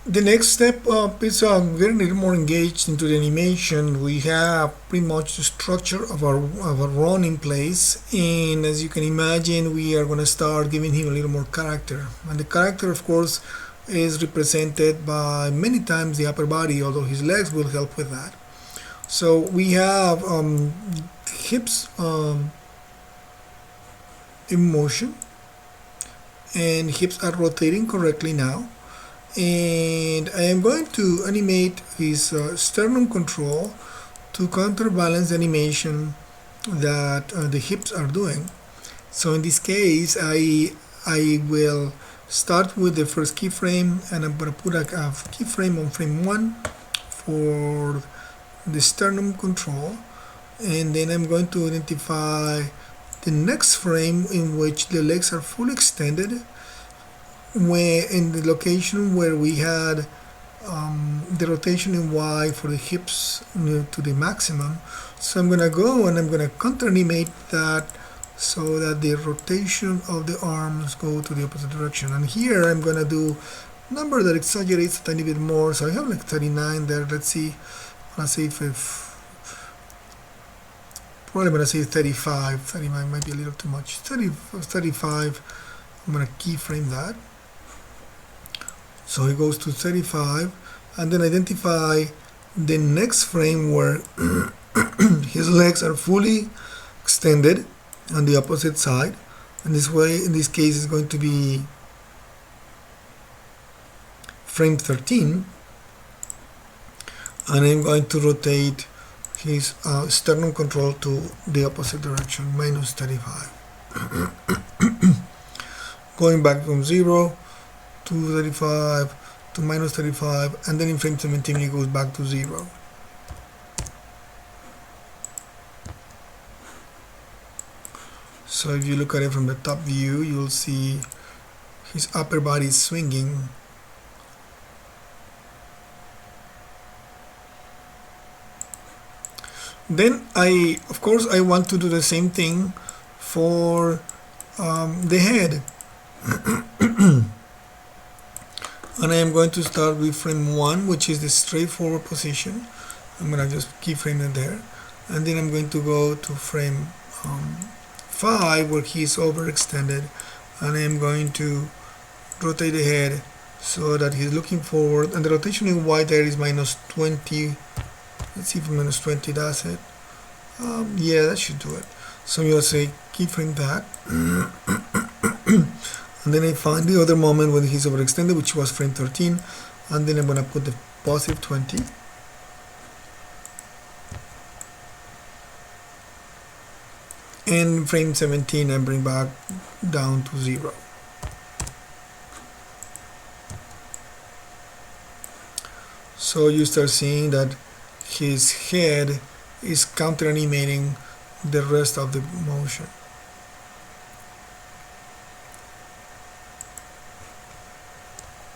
The next step is getting a little more engaged into the animation. We have pretty much the structure of our run in place, and as you can imagine, we are going to start giving him a little more character. And the character, of course, is represented by many times the upper body, although his legs will help with that. So we have hips in motion, and hips are rotating correctly now. And I am going to animate his sternum control to counterbalance the animation that the hips are doing. So in this case, I will start with the first keyframe, and I'm going to put a keyframe on frame 1 for the sternum control, and then I'm going to identify the next frame in which the legs are fully extended, where in the location where we had the rotation in Y for the hips to the maximum. So I'm going to go and I'm going to counter animate that so that the rotation of the arms go to the opposite direction. And here I'm going to do a number that exaggerates a tiny bit more. So I have like 39 there. Let's see. Let's see if probably I'm going to say 35. 35 might be a little too much. 35. I'm going to keyframe that. So it goes to 35, and then identify the next frame where his legs are fully extended on the opposite side. And this way, in this case, is going to be frame 13. And I'm going to rotate his sternum control to the opposite direction, minus 35. Going back from 0 to 35 to minus 35, and then in frame 17 it goes back to 0. So if you look at it from the top view, you'll see his upper body is swinging. Then of course I want to do the same thing for the head. And I am going to start with frame 1, which is the straightforward position. I'm going to just keyframe it there. And then I'm going to go to frame 5, where he is overextended. And I am going to rotate the head so that he's looking forward. And the rotation in Y there is minus 20. Let's see if minus 20 does it. Yeah, that should do it. So I'm going to say keyframe that. And then I find the other moment when he's overextended, which was frame 13, and then I'm going to put the positive 20. And frame 17 I bring back down to 0. So you start seeing that his head is counter animating the rest of the motion.